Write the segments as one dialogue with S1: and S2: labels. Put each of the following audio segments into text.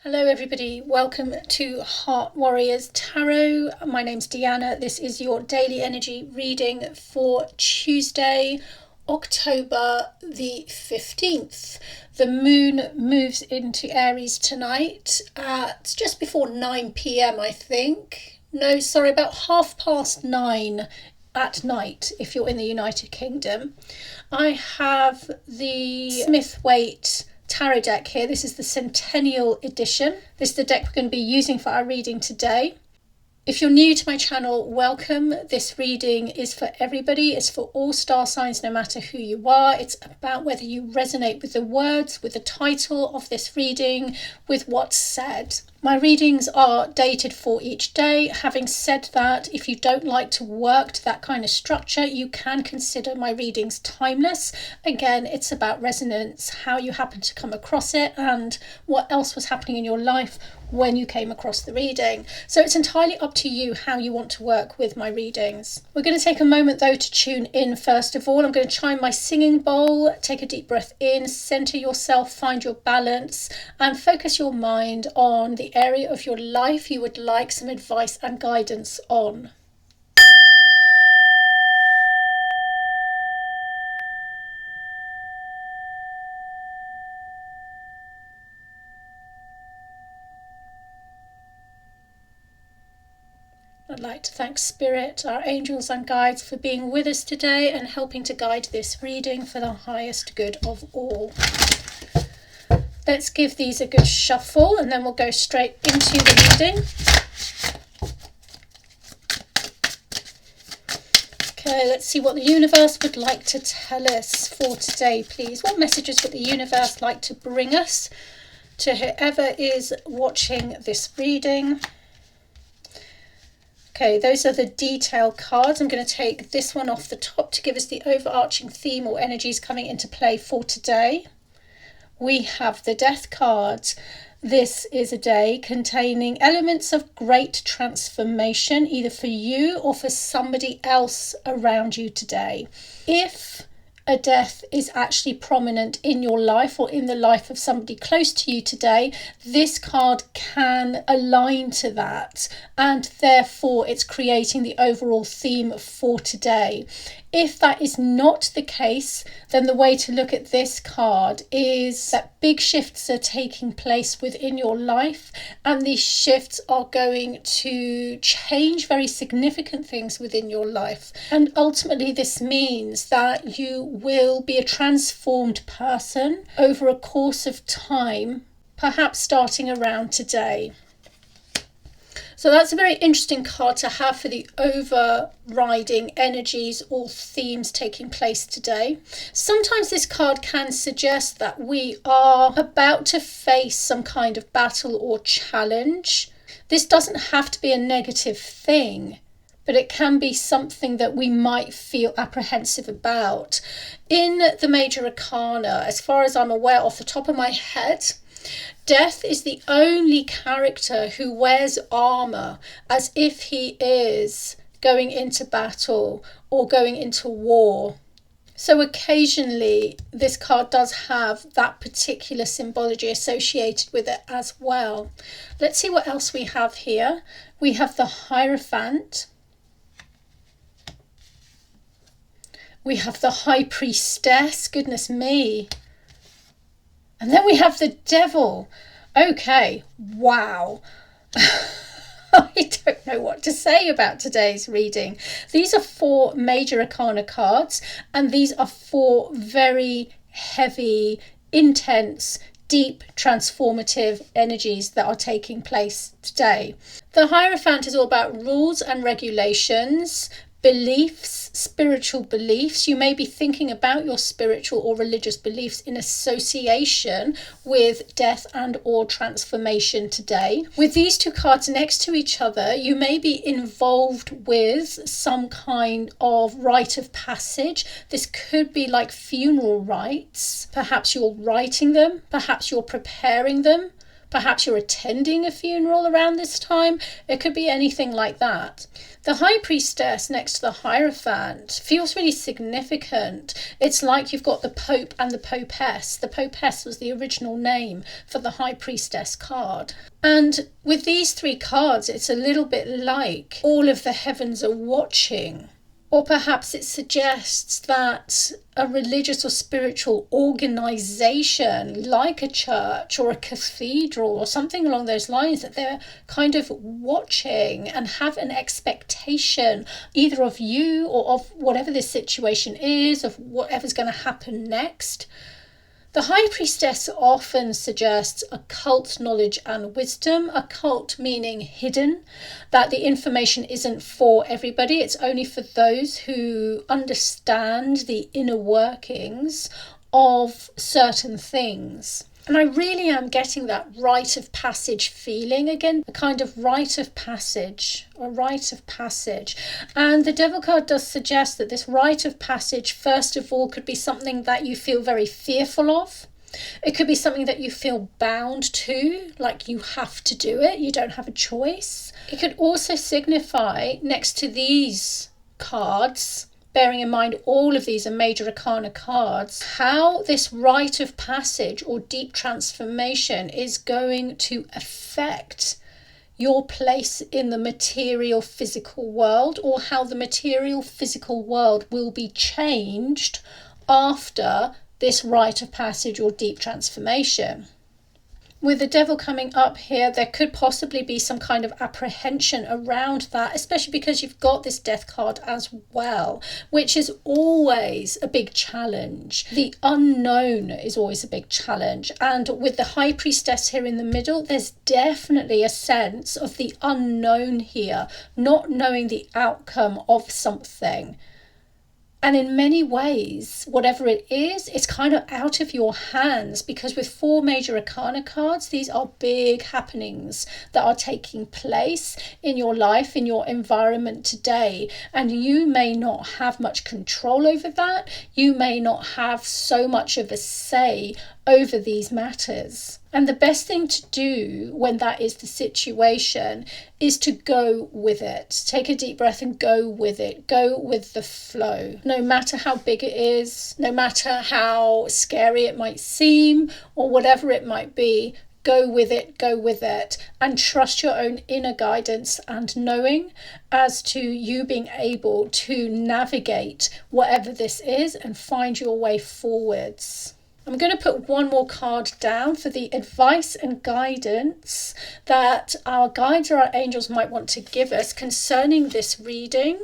S1: Hello everybody, welcome to Heart Warriors Tarot. My name's Deanna. This is your daily energy reading for Tuesday, October the 15th. The moon moves into Aries tonight at just before 9 p.m. I think. No, sorry, about 9:30 at night if you're in the United Kingdom. I have the Smith-Waite tarot deck here. This is the Centennial edition. This is the deck we're going to be using for our reading today. If you're new to my channel, welcome. This reading is for everybody. It's for all star signs, no matter who you are. It's about whether you resonate with the words, with the title of this reading, with what's said. My readings are dated for each day. Having said that, if you don't like to work to that kind of structure, you can consider my readings timeless. Again, it's about resonance, how you happen to come across it, and what else was happening in your life when you came across the reading. So it's entirely up to you how you want to work with my readings. We're going to take a moment though to tune in first of all. I'm going to chime my singing bowl, take a deep breath in, center yourself, find your balance, and focus your mind on the area of your life you would like some advice and guidance on. I'd like to thank Spirit, our angels and guides, for being with us today and helping to guide this reading for the highest good of all. Let's give these a good shuffle and then we'll go straight into the reading. Okay, let's see what the universe would like to tell us for today, please. What messages would the universe like to bring us to whoever is watching this reading? Okay, those are the detail cards. I'm going to take this one off the top to give us the overarching theme or energies coming into play for today. We have the Death card. This is a day containing elements of great transformation, either for you or for somebody else around you today. If a death is actually prominent in your life or in the life of somebody close to you today, this card can align to that, and therefore it's creating the overall theme for today. If that is not the case, then the way to look at this card is that big shifts are taking place within your life, and these shifts are going to change very significant things within your life. And ultimately, this means that you will be a transformed person over a course of time, perhaps starting around today. So that's a very interesting card to have for the overriding energies or themes taking place today. Sometimes this card can suggest that we are about to face some kind of battle or challenge. This doesn't have to be a negative thing, but it can be something that we might feel apprehensive about. In the major arcana, as far as I'm aware off the top of my head, Death is the only character who wears armour as if he is going into battle or going into war. So occasionally this card does have that particular symbology associated with it as well. Let's see what else we have here. We have the Hierophant. We have the High Priestess, goodness me. And then we have the Devil. Okay, wow. I don't know what to say about today's reading. These are 4 major arcana cards, and these are 4 very heavy, intense, deep, transformative energies that are taking place today. The Hierophant is all about rules and regulations, beliefs, spiritual beliefs. You may be thinking about your spiritual or religious beliefs in association with death and or transformation today. With these 2 cards next to each other, you may be involved with some kind of rite of passage. This could be like funeral rites. Perhaps you're writing them, perhaps you're preparing them, Perhaps you're attending a funeral around this time. It could be anything like that. The High Priestess next to the Hierophant feels really significant. It's like you've got the Pope and the Popess. The Popess was the original name for the High Priestess card. And with these three cards, it's a little bit like all of the heavens are watching. Or perhaps it suggests that a religious or spiritual organisation like a church or a cathedral or something along those lines, that they're kind of watching and have an expectation either of you or of whatever this situation is, of whatever's going to happen next. The High Priestess often suggests occult knowledge and wisdom, occult meaning hidden, that the information isn't for everybody, it's only for those who understand the inner workings of certain things. And I really am getting that rite of passage feeling again, a kind of rite of passage, a rite of passage. And the Devil card does suggest that this rite of passage, first of all, could be something that you feel very fearful of. It could be something that you feel bound to, like you have to do it, you don't have a choice. It could also signify, next to these cards, bearing in mind all of these are major arcana cards, how this rite of passage or deep transformation is going to affect your place in the material physical world, or how the material physical world will be changed after this rite of passage or deep transformation. With the Devil coming up here, there could possibly be some kind of apprehension around that, especially because you've got this Death card as well, which is always a big challenge. The unknown is always a big challenge. And with the High Priestess here in the middle, there's definitely a sense of the unknown here, not knowing the outcome of something. And in many ways, whatever it is, it's kind of out of your hands, because with 4 major arcana cards, these are big happenings that are taking place in your life, in your environment today. And you may not have much control over that. You may not have so much of a say over these matters. And the best thing to do when that is the situation is to go with it. Take a deep breath and go with it. Go with the flow. No matter how big it is, no matter how scary it might seem, or whatever it might be, go with it, and trust your own inner guidance and knowing as to you being able to navigate whatever this is and find your way forwards. I'm going to put one more card down for the advice and guidance that our guides or our angels might want to give us concerning this reading.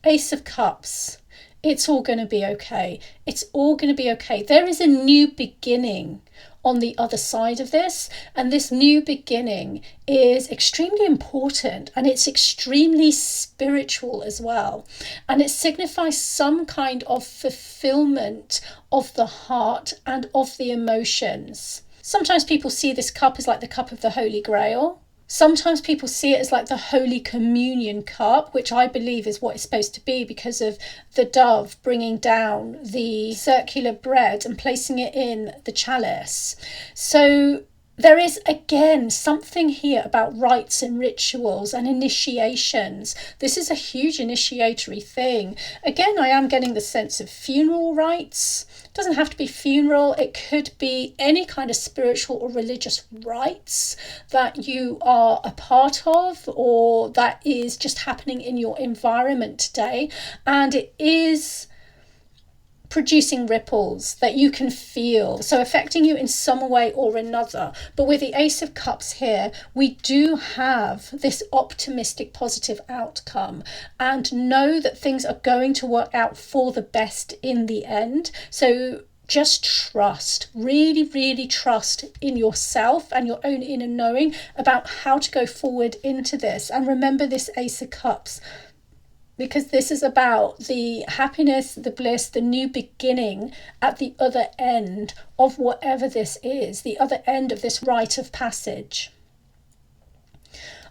S1: Ace of Cups. It's all going to be okay. It's all going to be okay. There is a new beginning on the other side of this, and this new beginning is extremely important, and it's extremely spiritual as well, and it signifies some kind of fulfillment of the heart and of the emotions. Sometimes people see this cup as like the cup of the Holy Grail. Sometimes people see it as like the Holy Communion cup, which I believe is what it's supposed to be because of the dove bringing down the circular bread and placing it in the chalice. So there is, again, something here about rites and rituals and initiations. This is a huge initiatory thing. Again, I am getting the sense of funeral rites. It doesn't have to be funeral. It could be any kind of spiritual or religious rites that you are a part of, or that is just happening in your environment today. And it is producing ripples that you can feel, so affecting you in some way or another. But with the Ace of Cups here, we do have this optimistic, positive outcome, and know that things are going to work out for the best in the end. So just trust, really trust in yourself and your own inner knowing about how to go forward into this. And remember this Ace of Cups, because this is about the happiness, the bliss, the new beginning at the other end of whatever this is, the other end of this rite of passage.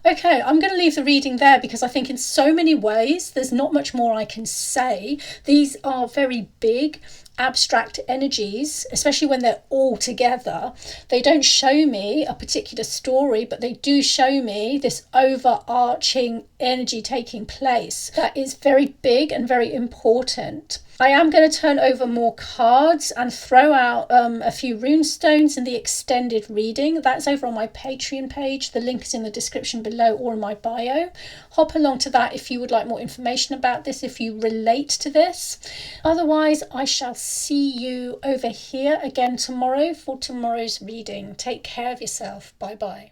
S1: Okay, I'm going to leave the reading there because I think in so many ways there's not much more I can say. These are very big, abstract energies, especially when they're all together. They don't show me a particular story, but they do show me this overarching energy taking place that is very big and very important. I am going to turn over more cards and throw out a few rune stones in the extended reading. That's over on my Patreon page. The link is in the description below or in my bio. Hop along to that if you would like more information about this, if you relate to this. Otherwise, I shall see you over here again tomorrow for tomorrow's reading. Take care of yourself. Bye bye.